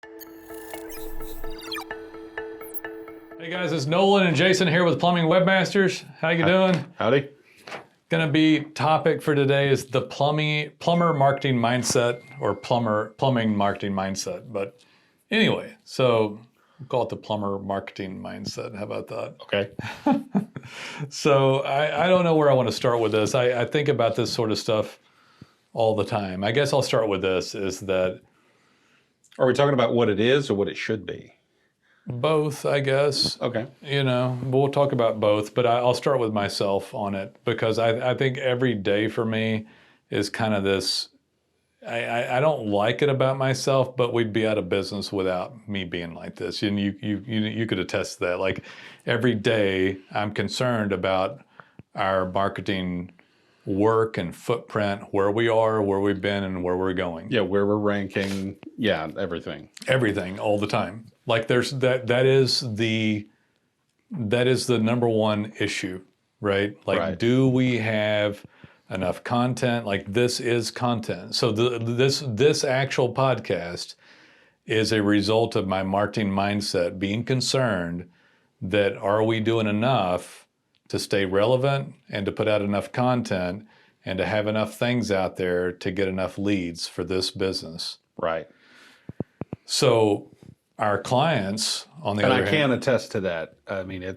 Hey guys, it's Nolen and Jason here with Plumbing Webmasters. How you doing? Howdy. Gonna be topic for today is the plumber marketing mindset or plumbing marketing mindset. But anyway, so we'll call it the plumber marketing mindset. How about that? Okay. So I don't know where I want to start with this. I think about this sort of stuff all the time. I guess I'll start with this, is that Are we talking about what it is or what it should be? both, I guess. Okay. You know, we'll talk about both, but I'll start with myself on it because I think every day for me is kind of this, I don't like it about myself, but we'd be out of business without me being like this. And you could attest to that. Like every day I'm concerned about our marketing work and footprint, where we are, where we've been, and where we're going. Yeah, where we're ranking. Yeah, everything. Everything all the time. Like there's that is the number one issue, right? Like, Right. do we have enough content? Like this is content. So this actual podcast is a result of my marketing mindset being concerned that are we doing enough to stay relevant and to put out enough content and to have enough things out there to get enough leads for this business. Right. So our clients, on the And other I hand, can attest to that. I mean, yeah.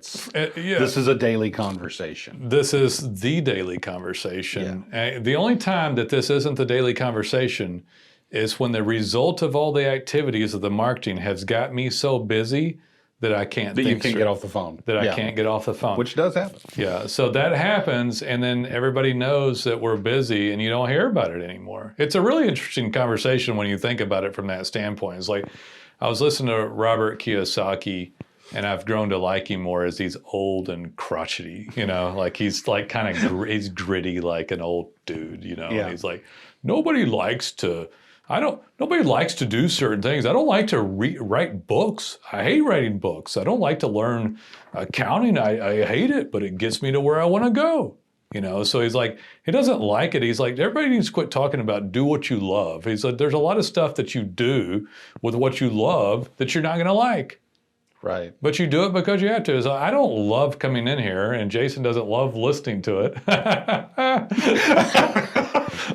This is a daily conversation. This is the daily conversation. The only time that this isn't the daily conversation is when the result of all the activities of the marketing has got me so busy that I can't That think you can't straight, get off the phone. that I can't get off the phone. Which does happen. Yeah, so that happens, and then everybody knows that we're busy, and you don't hear about it anymore. It's a really interesting conversation when you think about it from that standpoint. It's like, I was listening to Robert Kiyosaki, and I've grown to like him more as he's old and crotchety, you know, like he's like kind of he's gritty like an old dude, you know. Yeah. And he's like, nobody likes to do certain things. I don't like to write books. I hate writing books. I don't like to learn accounting. I hate it, but it gets me to where I want to go. You know, so he's like, he doesn't like it. He's like, everybody needs to quit talking about do what you love. He's like, there's a lot of stuff that you do with what you love that you're not going to like. Right. But you do it because you have to. So I don't love coming in here, and Jason doesn't love listening to it.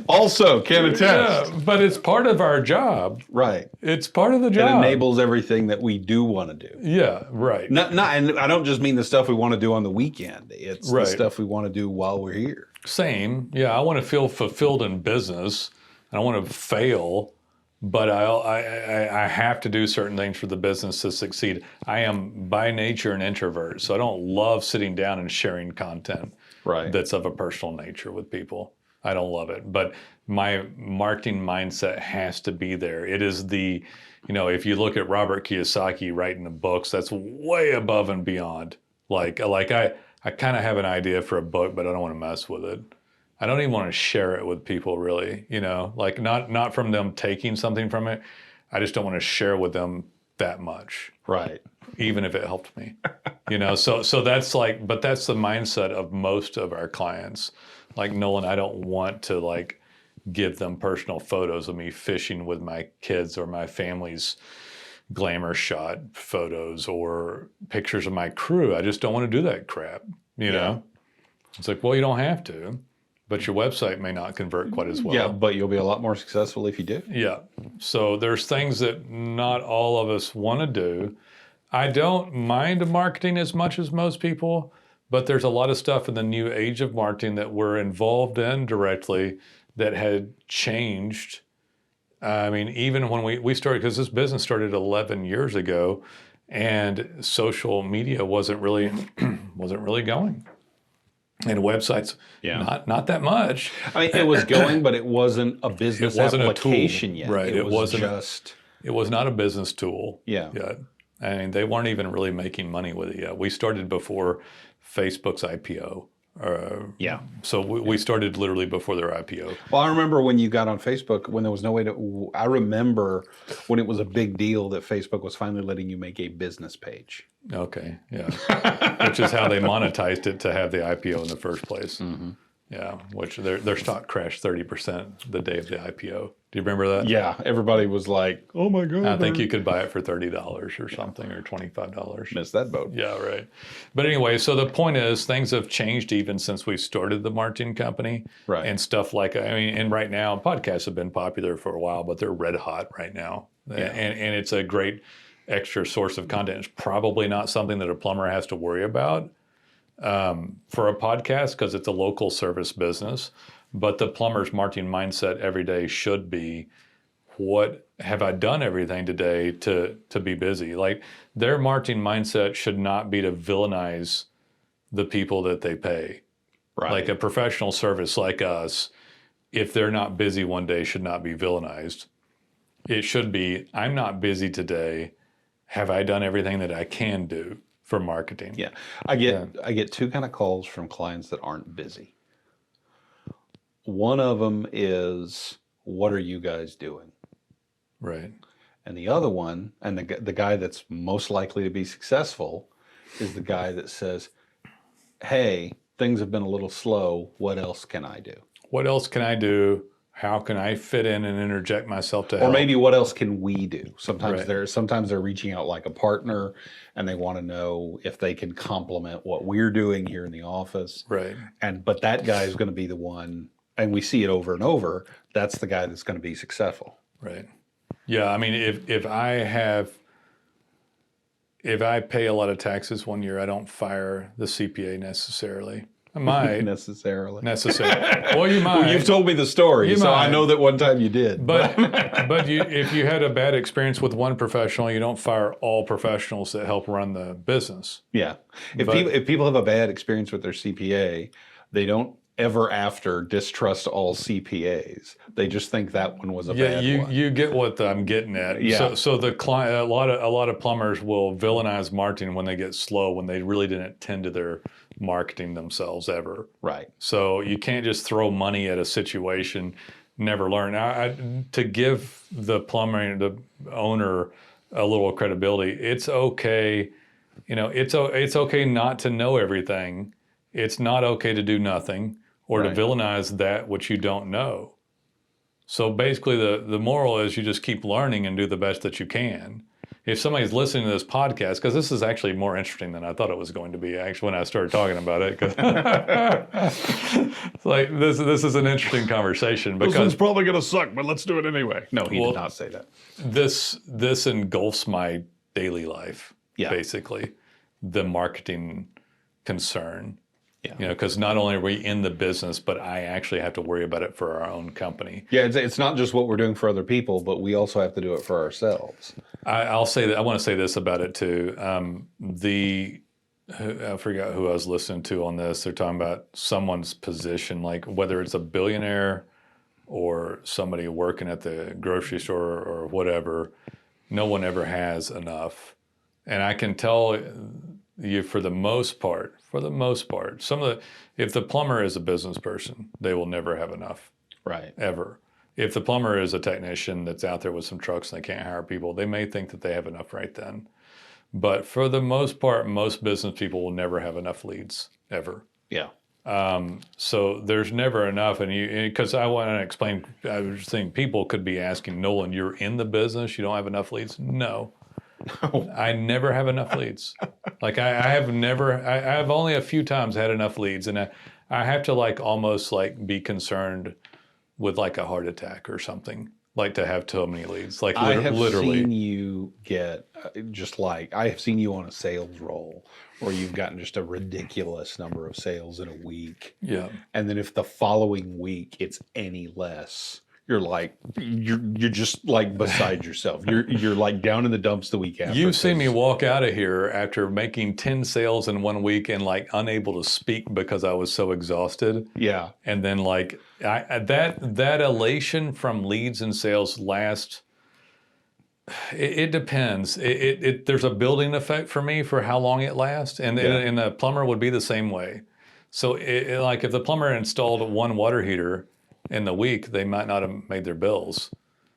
Also, can attest. Yeah, but it's part of our job. Right. It's part of the It job. enables everything that we do want to do. Yeah, right. And I don't just mean the stuff we want to do on the weekend. It's Right. the stuff we want to do while we're here. Same. Yeah, I want to feel fulfilled in business. I don't want to fail, but I have to do certain things for the business to succeed. I am by nature an introvert, so I don't love sitting down and sharing content Right. that's of a personal nature with people. I don't love it, but my marketing mindset has to be there. It is the, you know, if you look at Robert Kiyosaki writing the books, that's way above and beyond. Like I kind of have an idea for a book, but I don't want to mess with it. I don't even want to share it with people, really. You know, like not from them taking something from it. I just don't want to share with them that much, Right. even if it helped me. You know, so that's like, but that's the mindset of most of our clients. Like Nolen, I don't want to like give them personal photos of me fishing with my kids or my family's glamour shot photos or pictures of my crew. I just don't want to do that crap, you know? It's like, well, you don't have to, but your website may not convert quite as well. Yeah, but you'll be a lot more successful if you do. Yeah. So there's things that not all of us want to do. I don't mind marketing as much as most people, but there's a lot of stuff in the new age of marketing that we're involved in directly that had changed. I mean, even when we started, because this business started 11 years ago, and social media wasn't really going, and websites, not that much. I mean, it was going, but it wasn't a business application yet. Right. It was just. It was not a business tool. Yeah. Yet. I mean, they weren't even really making money with it yet. We started before Facebook's IPO. So we started literally before their IPO. Well, I remember when you got on Facebook, when there was no way to. I remember when it was a big deal that Facebook was finally letting you make a business page. Okay, yeah. Which is how they monetized it to have the IPO in the first place. Mm-hmm. Yeah, which their stock crashed 30% the day of the IPO. Do you remember that? Yeah, everybody was like, "Oh my god!" I think you could buy it for $30 or something, or $25. Missed that boat. Yeah, right. But anyway, so the point is, things have changed even since we started the marketing company, Right. and stuff like, I mean, and right now podcasts have been popular for a while, but they're red hot right now, and it's a great extra source of content. It's probably not something that a plumber has to worry about for a podcast because it's a local service business. But the plumber's marketing mindset every day should be, what have I done everything today to be busy? Like, their marketing mindset should not be to villainize the people that they pay. Right. Like a professional service like us, if they're not busy one day, should not be villainized. It should be, I'm not busy today. Have I done everything that I can do for marketing? Yeah. I get two kind of calls from clients that aren't busy. One of them is, what are you guys doing? Right. And the other one, and the guy that's most likely to be successful, is the guy that says, hey, things have been a little slow. What else can I do? What else can I do? How can I fit in and interject myself to Or help? maybe what else can we do? Sometimes Right. they're reaching out like a partner, and they want to know if they can complement what we're doing here in the office. Right. But that guy is going to be the one, and we see it over and over. That's the guy that's going to be successful. Right. Yeah. I mean, if I pay a lot of taxes one year, I don't fire the CPA necessarily. I might. necessarily. Well, you might. Well, you've told me the story, You so might. I know that one time you did. But if you had a bad experience with one professional, you don't fire all professionals that help run the business. Yeah. If people have a bad experience with their CPA, they don't ever after distrust all CPAs. They just think that one was a bad one. You get what I'm getting at. Yeah. So the client, a lot of plumbers will villainize marketing when they get slow, when they really didn't tend to their marketing themselves ever. Right. So you can't just throw money at a situation, never learn. To give the plumber, the owner, a little credibility, it's okay. It's okay not to know everything. It's not okay to do nothing or to villainize that which you don't know. So basically the moral is, you just keep learning and do the best that you can. If somebody's listening to this podcast, because this is actually more interesting than I thought it was going to be, actually, when I started talking about it, because it's like, this is an interesting conversation. Because this one's probably going to suck, but let's do it anyway. No, he did not say that. This engulfs my daily life, basically, the marketing concern. Yeah. Because not only are we in the business, but I actually have to worry about it for our own company. Yeah, it's not just what we're doing for other people, but we also have to do it for ourselves. I'll say that I want to say this about it too. I forgot who I was listening to on this. They're talking about someone's position, like whether it's a billionaire or somebody working at the grocery store or whatever. No one ever has enough, and I can tell you for the most part, if the plumber is a business person, they will never have enough. Right. Ever. If the plumber is a technician that's out there with some trucks and they can't hire people, they may think that they have enough right then. But for the most part, most business people will never have enough leads, ever. Yeah. So there's never enough. And because I want to explain, I was thinking people could be asking, Nolen, you're in the business, you don't have enough leads? No. I never have enough leads. Like I have only a few times had enough leads, and I have to almost be concerned with a heart attack or something, to have too many leads. I have literally seen you get I have seen you on a sales roll where you've gotten just a ridiculous number of sales in a week. Yeah. And then if the following week it's any less, you're just beside yourself. You're down in the dumps the week after. You've seen me walk out of here after making 10 sales in 1 week and unable to speak because I was so exhausted. Yeah. And then that elation from leads and sales lasts. It depends. There's a building effect for me for how long it lasts, and the plumber would be the same way. So if the plumber installed one water heater in the week, they might not have made their bills.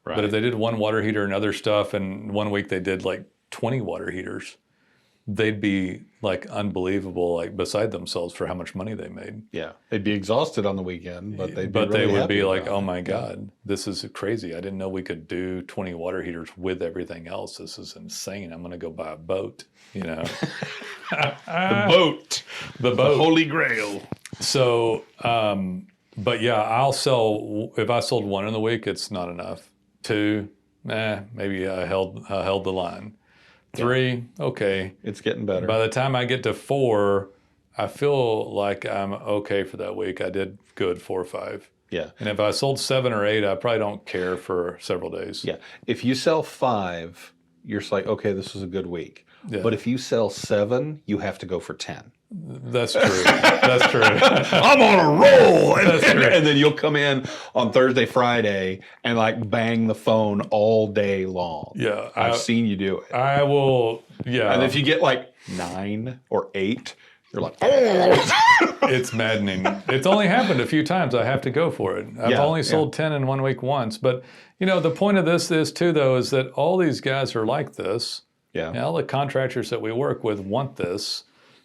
Right. But if they did one water heater and other stuff, and 1 week they did 20 water heaters, they'd be like unbelievable, like beside themselves for how much money they made. Yeah, they'd be exhausted on the weekend, but they'd be But really they would happy be like, about "Oh it. my God, this is crazy! I didn't know we could do 20 water heaters with everything else. This is insane. I'm going to go buy a boat." You know, The boat, the the boat. holy grail. So, but yeah, I'll sell. If I sold one in the week, it's not enough. Two, maybe I held the line. Three, okay. It's getting better. By the time I get to four, I feel like I'm okay for that week. I did good 4 or 5. Yeah. And if I sold 7 or 8, I probably don't care for several days. Yeah. If you sell 5, you're just like, okay, this was a good week. Yeah. But if you sell 7, you have to go for 10. That's true. That's true. I'm on a roll. That's true. And then you'll come in on Thursday, Friday, and like bang the phone all day long. Yeah. I've seen you do it. I will, yeah. And if you get like 9 or 8, you're like, oh. It's maddening. It's only happened a few times. I have to go for it. I've only sold 10 in 1 week once. But, you know, the point of this is too, though, is that all these guys are like this. Yeah. And all the contractors that we work with want this.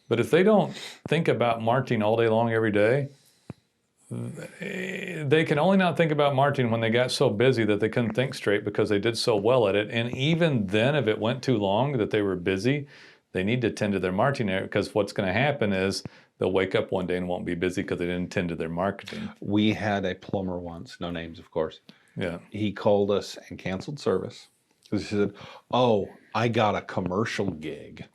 But if they don't think about marketing all day long every day, they can only not think about marketing when they got so busy that they couldn't think straight because they did so well at it. And even then, if it went too long that they were busy, they need to tend to their marketing area, because what's going to happen is they'll wake up one day and won't be busy because they didn't tend to their marketing. We had a plumber once, no names, of course. Yeah. He called us and canceled service because he said, oh, I got a commercial gig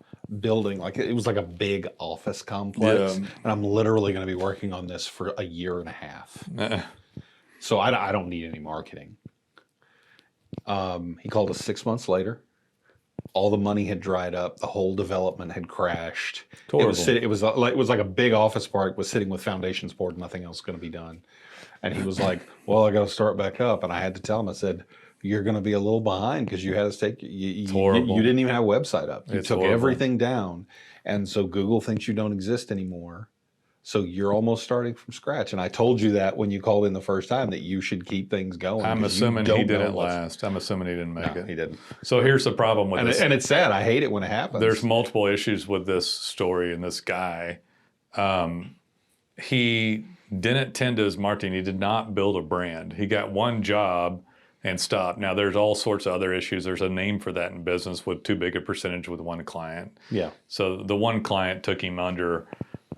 building, like it was like a big office complex, and I'm literally going to be working on this for a year and a half. So I don't need any marketing. He called us 6 months later. All the money had dried up. The whole development had crashed. It was like a big office park was sitting with foundations poured, nothing else going to be done. And he was like, well, I got to start back up. And I had to tell him, I said, you're going to be a little behind because you had to take, you didn't even have a website up. You took everything down. And so Google thinks you don't exist anymore. So you're almost starting from scratch. And I told you that when you called in the first time, that you should keep things going. I'm assuming he didn't last. I'm assuming he didn't make it. He didn't. So here's the problem with this. And it's sad. I hate it when it happens. There's multiple issues with this story and this guy. He didn't tend to his marketing. He did not build a brand. He got one job and stopped. Now, there's all sorts of other issues. There's a name for that in business with too big a percentage with one client. Yeah. So the one client took him under.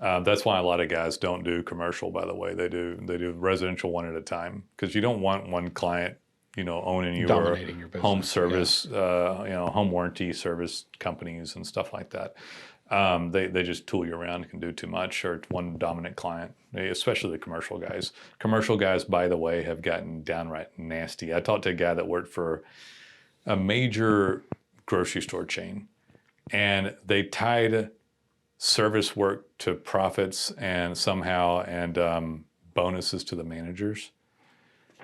That's why a lot of guys don't do commercial, by the way. They do residential one at a time, because you don't want one client, owning your home service, home warranty service companies and stuff like that. They just tool you around, can do too much, or one dominant client, especially the commercial guys. Commercial guys, by the way, have gotten downright nasty. I talked to a guy that worked for a major grocery store chain, and they tied service work to profits and bonuses to the managers.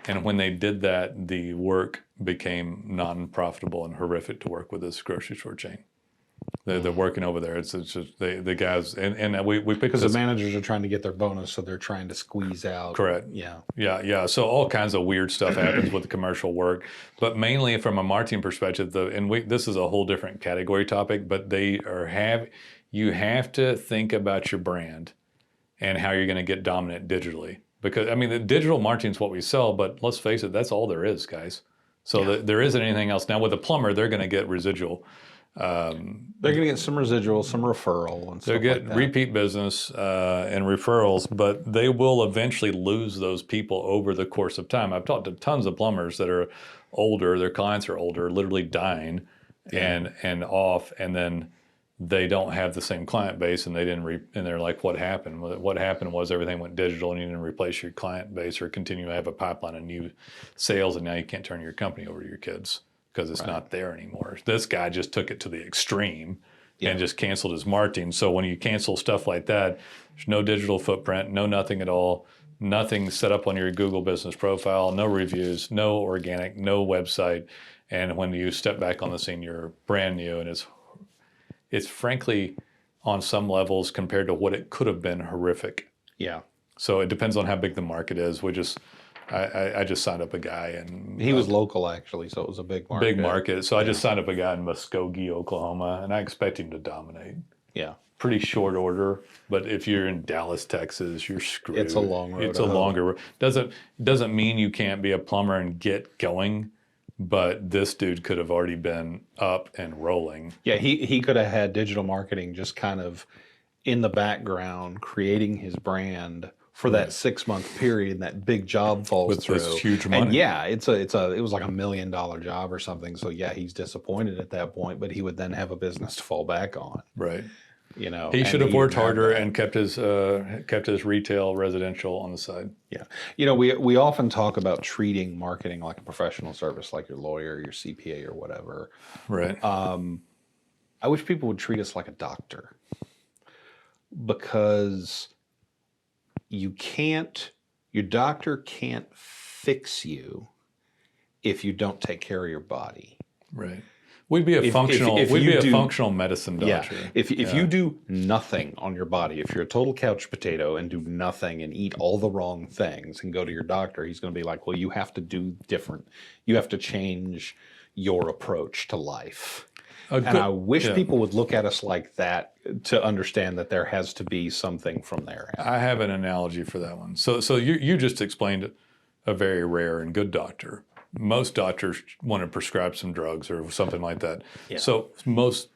And when they did that, the work became non-profitable and horrific to work with this grocery store chain. They're working over there. It's just the guys, and we pick because the managers are trying to get their bonus, so they're trying to squeeze out. Correct. Yeah. So all kinds of weird stuff happens with the commercial work, but mainly from a marketing perspective. This is a whole different category topic, but you have to think about your brand and how you're going to get dominant digitally. Because the digital marketing is what we sell, but let's face it, that's all there is, guys. So there isn't anything else. Now with a plumber, they're going to get residual. They're going to get some residual, some referral, and stuff they'll get like that. repeat business and referrals, but they will eventually lose those people over the course of time. I've talked to tons of plumbers that are older, their clients are older, literally dying and off, and then they don't have the same client base, and and they're like, what happened? What happened was everything went digital, and you didn't replace your client base or continue to have a pipeline of new sales, and now you can't turn your company over to your kids because it's not there anymore. This guy just took it to the extreme and just canceled his marketing. So when you cancel stuff like that, there's no digital footprint, no nothing at all, nothing set up on your Google business profile, no reviews, no organic, no website. And when you step back on the scene, you're brand new, and it's frankly, on some levels, compared to what it could have been, horrific. Yeah. So it depends on how big the market is. I just signed up a guy, and he was local actually, so it was a big market. Big market. So I just signed up a guy in Muskogee, Oklahoma, and I expect him to dominate. Yeah. Pretty short order, but if you're in Dallas, Texas, you're screwed. It's a long road. It's a longer. Doesn't mean you can't be a plumber and get going, but this dude could have already been up and rolling. Yeah, he could have had digital marketing just kind of in the background, creating his brand for that 6-month period, and that big job falls With through. this huge money. And yeah, it was like $1 million job or something. So yeah, he's disappointed at that point, but he would then have a business to fall back on. Right. You know, he should have worked harder and kept his retail residential on the side. Yeah, you know, we often talk about treating marketing like a professional service, like your lawyer, your CPA, or whatever. Right. I wish people would treat us like a doctor, because your doctor can't fix you if you don't take care of your body. Right. We'd be a functional medicine doctor. Yeah. If you do nothing on your body, if you're a total couch potato and do nothing and eat all the wrong things and go to your doctor, he's going to be like, well, you have to do different. You have to change your approach to life. And I wish people would look at us like that to understand that there has to be something from there. I have an analogy for that one. So you just explained a very rare and good doctor. Most doctors want to prescribe some drugs or something like that. Yeah. So most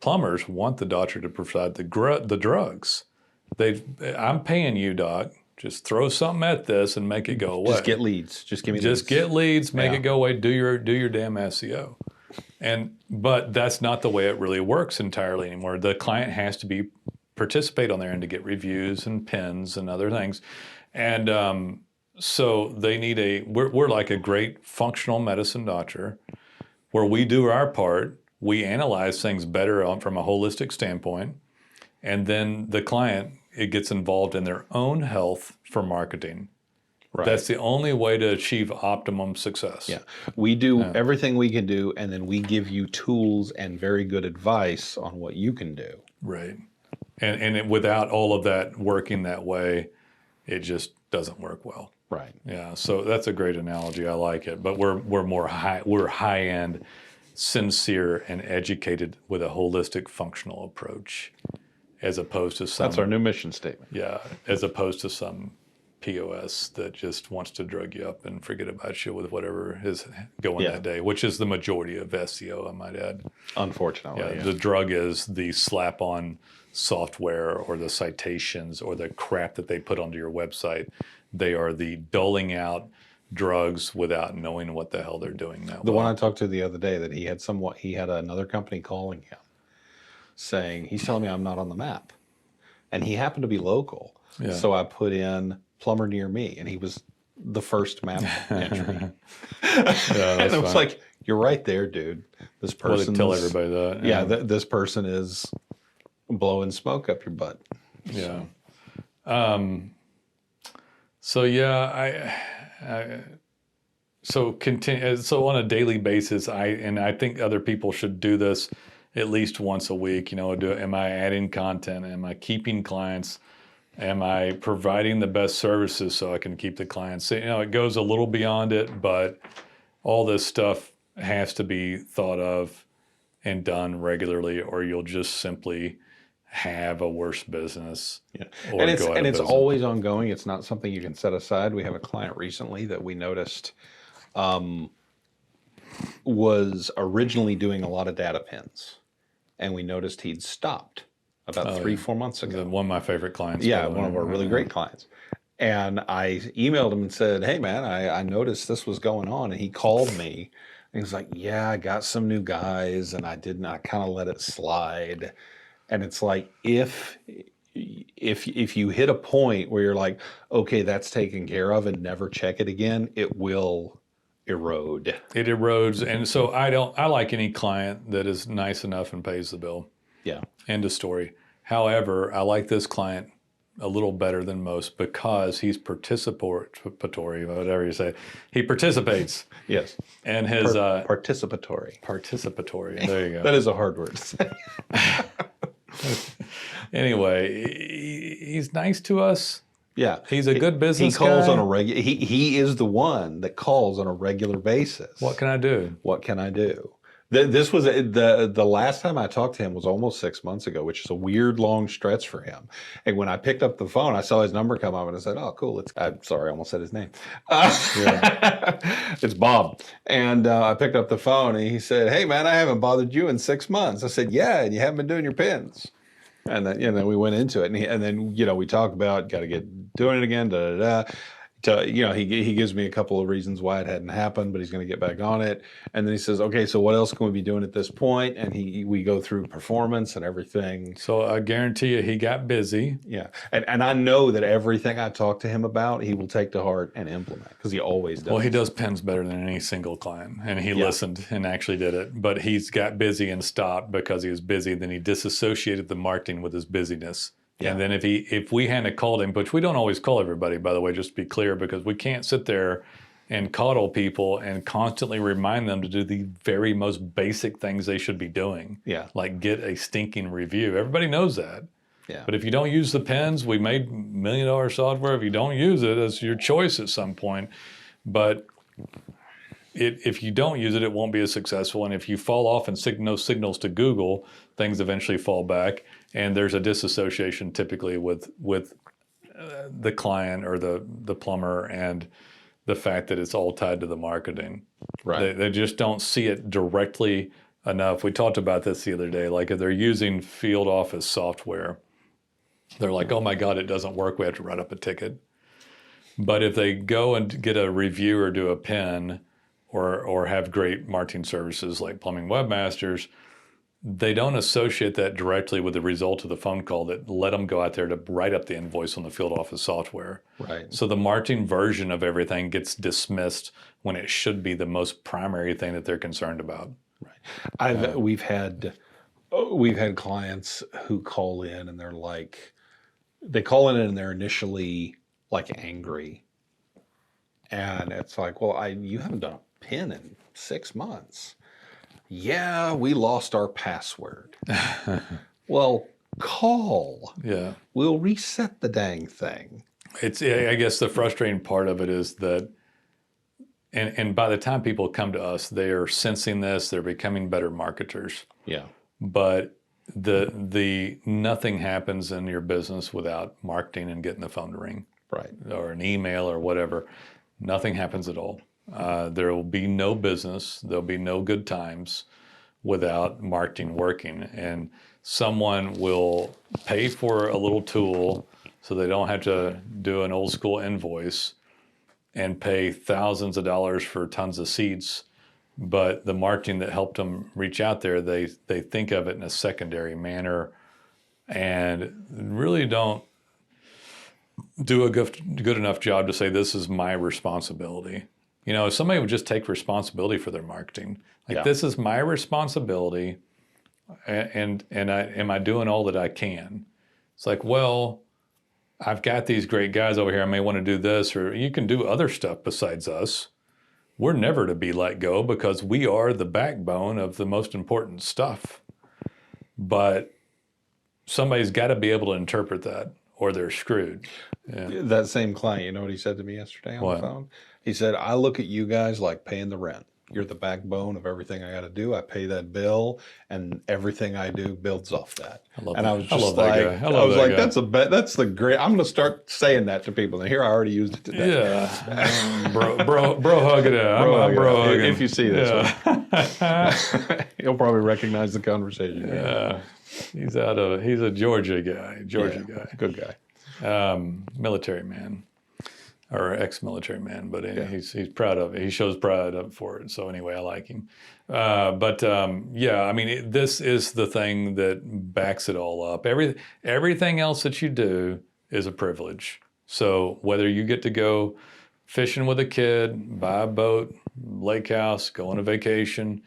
plumbers want the doctor to prescribe the drugs. I'm paying you, doc. Just throw something at this and make it go away. Just get leads. Just give me leads. Just get leads, make it go away. Do your damn SEO. But that's not the way it really works entirely anymore. The client has to participate on their end to get reviews and pins and other things. And so they need we're like a great functional medicine doctor where we do our part. We analyze things better from a holistic standpoint. And then the client, it gets involved in their own health for marketing. Right. That's the only way to achieve optimum success. Yeah. We do everything we can do, and then we give you tools and very good advice on what you can do. Right. And without all of that working that way, it just doesn't work well. Right. Yeah. So that's a great analogy. I like it. But we're high end, sincere, and educated with a holistic, functional approach, as opposed to some. That's our new mission statement. Yeah. As opposed to some POS that just wants to drug you up and forget about you with whatever is going that day, which is the majority of SEO, I might add. Unfortunately. The drug is the slap-on software or the citations or the crap that they put onto your website. They are the doling out drugs without knowing what the hell they're doing now. The one I talked to the other day, that he had another company calling him saying, he's telling me I'm not on the map. And he happened to be local. Yeah. So I put in plumber near me, and he was the first map entry. And I was like, you're right there, dude. This person. Tell everybody that. Yeah, this person is blowing smoke up your butt. Yeah. So continue. So on a daily basis, I think other people should do this at least once a week. Am I adding content? Am I keeping clients? Am I providing the best services so I can keep the clients? It goes a little beyond it, but all this stuff has to be thought of and done regularly, or you'll just simply have a worse business. Yeah, and it's always ongoing. It's not something you can set aside. We have a client recently that we noticed was originally doing a lot of data pins, and we noticed he'd stopped about 3-4 months ago. One of my favorite clients. Yeah, one of our really great clients. And I emailed him and said, hey, man, I noticed this was going on. And he called me. And he was like, yeah, I got some new guys, and I kind of let it slide. And it's like, if you hit a point where you're like, okay, that's taken care of, and never check it again, it will erode. It erodes. And so I like any client that is nice enough and pays the bill. Yeah. End of story. However, I like this client a little better than most because he's participatory, whatever you say. He participates. Yes. And his participatory. Participatory. There you go. That is a hard word to say. Anyway, he's nice to us. Yeah. He's a good business He calls guy. on a regular. He is the one that calls on a regular basis. What can I do? What can I do? This was the last time I talked to him was almost 6 months ago, which is a weird long stretch for him. And when I picked up the phone, I saw his number come up, and I said, "Oh, cool." I'm sorry, I almost said his name. It's Bob. And I picked up the phone, and he said, "Hey, man, I haven't bothered you in 6 months." I said, "Yeah, and you haven't been doing your pins." And then we went into it, and then we talked about got to get doing it again. Da da da. He gives me a couple of reasons why it hadn't happened, but he's going to get back on it. And then he says, "Okay, so what else can we be doing at this point?" And we go through performance and everything. So I guarantee you, he got busy. Yeah, and I know that everything I talk to him about, he will take to heart and implement, because he always does. Well, he does pins better than any single client, and he listened and actually did it. But he's got busy and stopped because he was busy. Then he disassociated the marketing with his busyness. Yeah. And then if we hadn't called him, which we don't always call everybody, by the way, just to be clear, because we can't sit there and coddle people and constantly remind them to do the very most basic things they should be doing. Yeah. Like get a stinking review. Everybody knows that. Yeah. But if you don't use the pins, we made $1 million software. If you don't use it, it's your choice at some point. But if you don't use it, it won't be as successful. And if you fall off and no signals to Google, things eventually fall back. And there's a disassociation typically with the client or the plumber and the fact that it's all tied to the marketing. Right. They just don't see it directly enough. We talked about this the other day. Like if they're using field office software, they're like, "Oh my God, it doesn't work. We have to write up a ticket." But if they go and get a review or do a pin or have great marketing services like Plumbing Webmasters, they don't associate that directly with the result of the phone call that let them go out there to write up the invoice on the field office software. Right. So the marketing version of everything gets dismissed when it should be the most primary thing that they're concerned about. Right. We've had clients who call in and they're like, they call in and they're initially like angry. And it's like, "Well, you haven't done a pin in 6 months." "Yeah, we lost our password." Well, call. Yeah. We'll reset the dang thing. I guess the frustrating part of it is that, and by the time people come to us, they are sensing this, they're becoming better marketers. Yeah. But the nothing happens in your business without marketing and getting the phone to ring. Right. Or an email or whatever. Nothing happens at all. There will be no business. There'll be no good times without marketing working. And someone will pay for a little tool so they don't have to do an old school invoice and pay thousands of dollars for tons of seats. But the marketing that helped them reach out there, they think of it in a secondary manner and really don't do a good enough job to say, "This is my responsibility." If somebody would just take responsibility for their marketing, like this is my responsibility, and am I doing all that I can? It's like, well, I've got these great guys over here. I may want to do this, or you can do other stuff besides us. We're never to be let go because we are the backbone of the most important stuff. But somebody's got to be able to interpret that, or they're screwed. Yeah. That same client, you know what he said to me yesterday on the phone? He said, "I look at you guys like paying the rent. You're the backbone of everything I got to do. I pay that bill, and everything I do builds off that." I was just like, "That's the great." I'm going to start saying that to people, and here I already used it today. Yeah, bro, hug it out. I'm bro hugging. If you see this, you'll probably recognize the conversation. Yeah, he's a Georgia guy. Guy, good guy. Military man, or ex-military man, but he's proud of it. He shows pride up for it. So anyway, I like him. This is the thing that backs it all up. Everything else that you do is a privilege. So whether you get to go fishing with a kid, buy a boat, lake house, go on a vacation,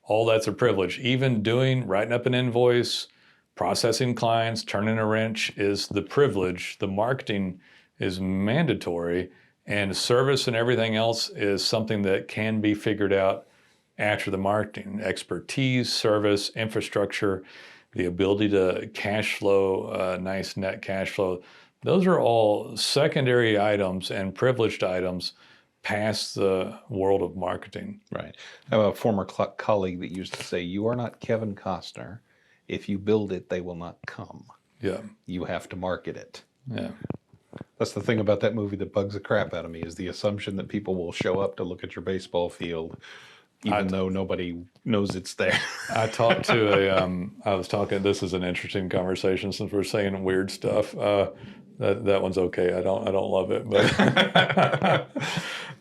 all that's a privilege. Even writing up an invoice, processing clients, turning a wrench is the privilege. The marketing is mandatory, and service and everything else is something that can be figured out after the marketing. Expertise, service, infrastructure, the ability to cash flow, nice net cash flow. Those are all secondary items and privileged items past the world of marketing. Right. I have a former colleague that used to say, "You are not Kevin Costner. If you build it, they will not come. Yeah. You have to market it." Yeah. That's the thing about that movie that bugs the crap out of me, is the assumption that people will show up to look at your baseball field even though nobody knows it's there. I talked to I was talking, this is an interesting conversation since we're saying weird stuff. That one's okay. I don't love it,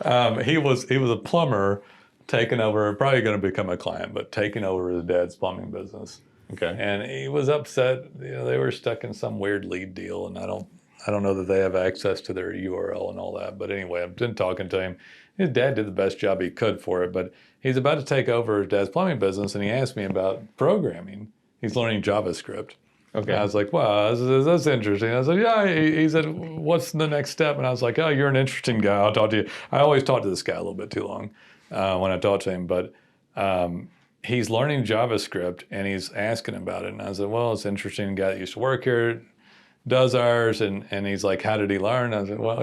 but he was a plumber taking over, probably going to become a client, but taking over his dad's plumbing business. Okay. And he was upset. They were stuck in some weird lead deal, and I don't know that they have access to their URL and all that. But anyway, I've been talking to him. His dad did the best job he could for it, but he's about to take over his dad's plumbing business, and he asked me about programming. He's learning JavaScript. Okay. And I was like, wow, that's interesting. I was like, yeah. He said, what's the next step? And I was like, oh, you're an interesting guy. I'll talk to you. I always talk to this guy a little bit too long when I talk to him, but he's learning JavaScript, and he's asking about it. And I said, well, it's interesting. A guy that used to work here does ours, and he's like, how did he learn? I said, well,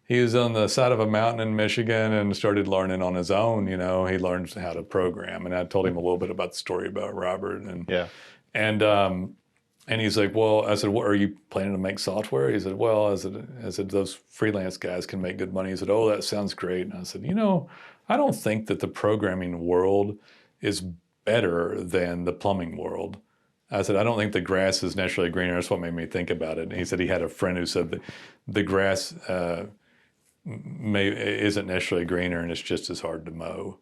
he was on the side of a mountain in Michigan and started learning on his own. He learned how to program, and I told him a little bit about the story about Robert, and he's like, well, I said, what, are you planning to make software? He said, well, I said, those freelance guys can make good money. He said, oh, that sounds great. And I said, I don't think that the programming world is better than the plumbing world. I said, I don't think the grass is naturally greener. That's what made me think about it. And he said he had a friend who said that the grass isn't necessarily greener, and it's just as hard to mow.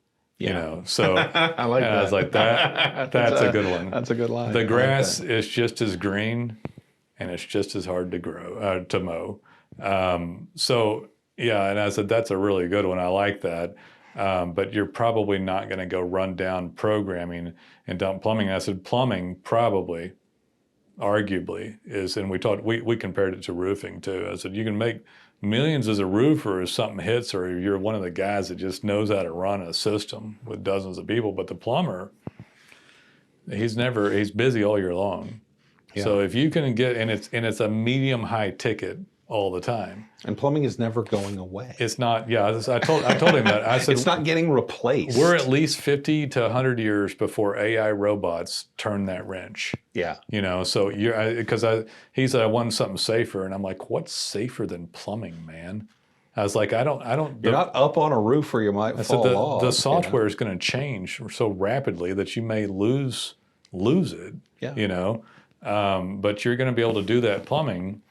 So I like that. I was like, that's a good one. That's a good line. The grass is just as green, and it's just as hard to mow. So yeah, and I said, that's a really good one. I like that. But you're probably not going to go run down programming and dump plumbing. And I said, plumbing probably, arguably, is, and we compared it to roofing too. I said, you can make millions as a roofer if something hits, or you're one of the guys that just knows how to run a system with dozens of people. But the plumber, he's busy all year long. Yeah. So if you can get, and it's a medium high ticket all the time. And plumbing is never going away. It's not. Yeah, I told him that. I said it's not getting replaced. We're at least 50 to 100 years before AI robots turn that wrench. Yeah. So he said I wanted something safer, and I'm like, what's safer than plumbing, man? I was like, I don't. You're not up on a roof where you might fall off. The software is going to change so rapidly that you may lose it. Yeah. But you're going to be able to do that plumbing.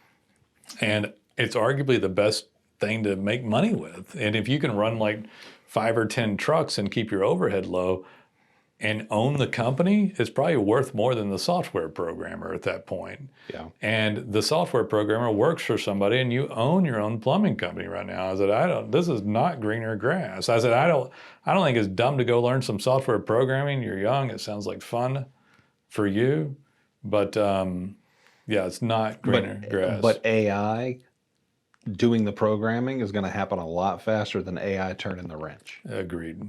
And it's arguably the best thing to make money with. And if you can run like 5 or 10 trucks and keep your overhead low and own the company, it's probably worth more than the software programmer at that point. Yeah. And the software programmer works for somebody, and you own your own plumbing company right now. I said, this is not greener grass. I said, I don't think it's dumb to go learn some software programming. You're young. It sounds like fun for you. But yeah, it's not greener grass. But AI doing the programming is going to happen a lot faster than AI turning the wrench. Agreed.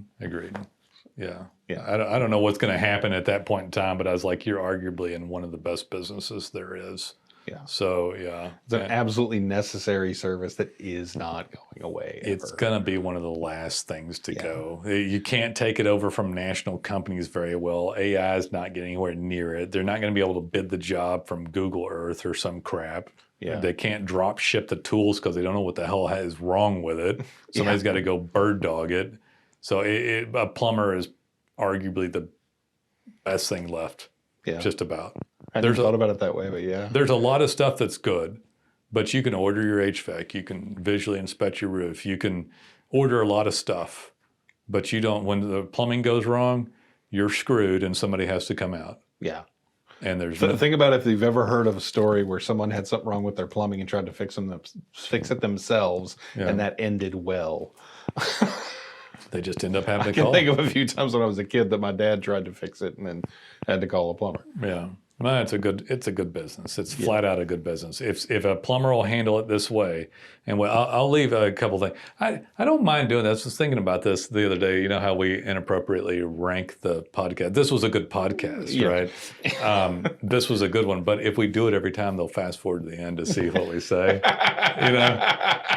Yeah. I don't know what's going to happen at that point in time, but I was like, you're arguably in one of the best businesses there is. Yeah. So yeah, it's an absolutely necessary service that is not going away. It's going to be one of the last things to go. You can't take it over from national companies very well. AI is not getting anywhere near it. They're not going to be able to bid the job from Google Earth or some crap. Yeah. They can't drop ship the tools because they don't know what the hell is wrong with it. Somebody's got to go bird dog it. So a plumber is arguably the best thing left. Yeah. Just about. I never thought about it that way, but yeah. There's a lot of stuff that's good, but you can order your HVAC. You can visually inspect your roof. You can order a lot of stuff, but you don't, when the plumbing goes wrong, you're screwed and somebody has to come out. Yeah. And there's think about if you've ever heard of a story where someone had something wrong with their plumbing and tried to fix it themselves, and that ended well. They just end up having to I call. can think of a few times when I was a kid that my dad tried to fix it and then had to call a plumber. Yeah. No, it's a good business. It's flat out a good business. If a plumber will handle it this way, and I'll leave a couple things. I don't mind doing this. I was thinking about this the other day. You know how we inappropriately rank the podcast. This was a good podcast, right? This was a good one. But if we do it every time, they'll fast forward to the end to see what we say.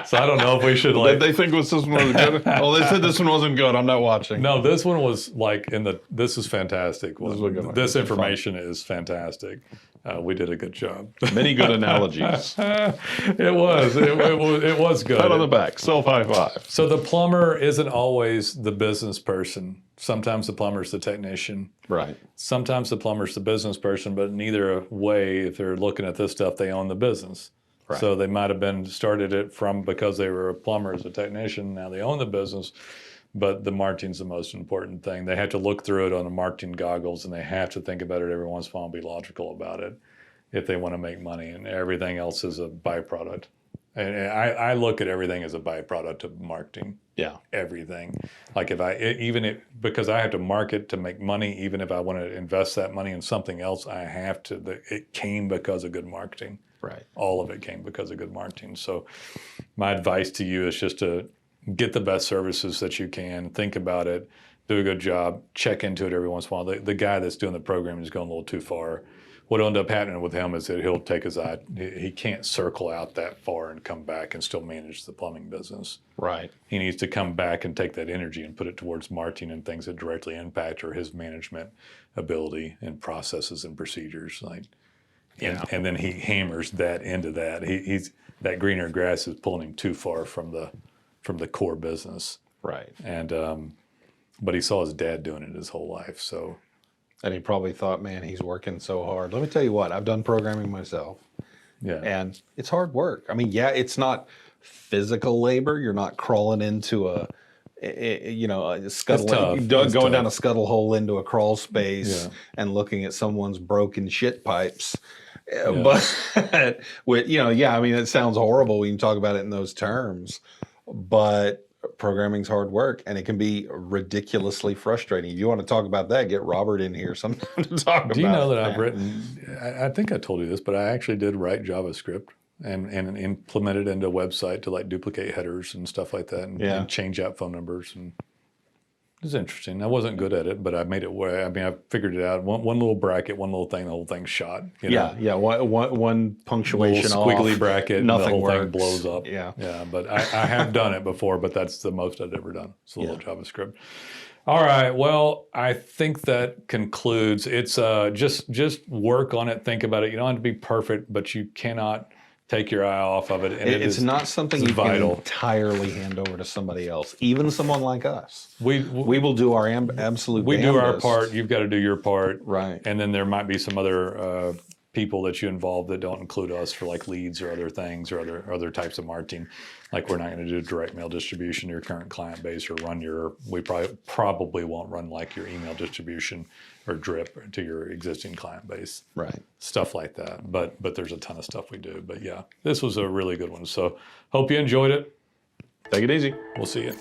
So I don't know if we should Did they think this one was good? Oh, they said this one wasn't good. I'm not watching. No, this one was like this is fantastic. This is a good one. This information is fantastic. We did a good job. Many good analogies. It was good. Pat on the back. Self high five. So the plumber isn't always the business person. Sometimes the plumber's the technician. Right. Sometimes the plumber's the business person, but in either way, if they're looking at this stuff, they own the business. Right. So they might have started it from because they were a plumber as a technician. Now they own the business. But the marketing's the most important thing. They have to look through it on the marketing goggles, and they have to think about it every once in a while and be logical about it if they want to make money. And everything else is a byproduct. And I look at everything as a byproduct of marketing. Yeah. Everything. Like because I have to market to make money, even if I want to invest that money in something else, I have to. It came because of good marketing. Right. All of it came because of good marketing. So my advice to you is just to get the best services that you can, think about it, do a good job, check into it every once in a while. The guy that's doing the program is going a little too far. What'll end up happening with him is that he'll take his eye, he can't circle out that far and come back and still manage the plumbing business. Right. He needs to come back and take that energy and put it towards marketing and things that directly impact or his management ability and processes and procedures. And then he hammers that into that. He's that greener grass is pulling him too far from the core business. Right. And but he saw his dad doing it his whole life. So and he probably thought, man, he's working so hard. Let me tell you what, I've done programming myself. Yeah. And it's hard work. I mean, it's not physical labor. You're not crawling into a scuttle, going down a scuttle hole into a crawl space and looking at someone's broken shit pipes. Yeah. But I mean, it sounds horrible when you talk about it in those terms, but programming's hard work and it can be ridiculously frustrating. If you want to talk about that, get Robert in here sometime to talk about it. Do you know that I've written, I think I told you this, but I actually did write JavaScript and implement it into a website to duplicate headers and stuff like that and change out phone numbers. And it was interesting. I wasn't good at it, but I made it work. I mean, I figured it out. One little bracket, one little thing, the whole thing's shot. One punctuation little squiggly off, bracket, nothing and the whole works. Thing blows up. Yeah. But I have done it before, but that's the most I've ever done. It's a little JavaScript. All right. Well, I think that concludes. It's just work on it. Think about it. You don't have to be perfect, but you cannot take your eye off of it. And it's not something you can entirely hand over to somebody else, even someone like us. We will do our absolute We do our part. You've got to do your part. Right. And then there might be some other people that you involve that don't include us for leads or other things or other types of marketing. Like we're not going to do direct mail distribution to your current client base or we probably won't run your email distribution or drip to your existing client base. Right. Stuff like that. But there's a ton of stuff we do. But yeah, this was a really good one. So hope you enjoyed it. Take it easy. We'll see you.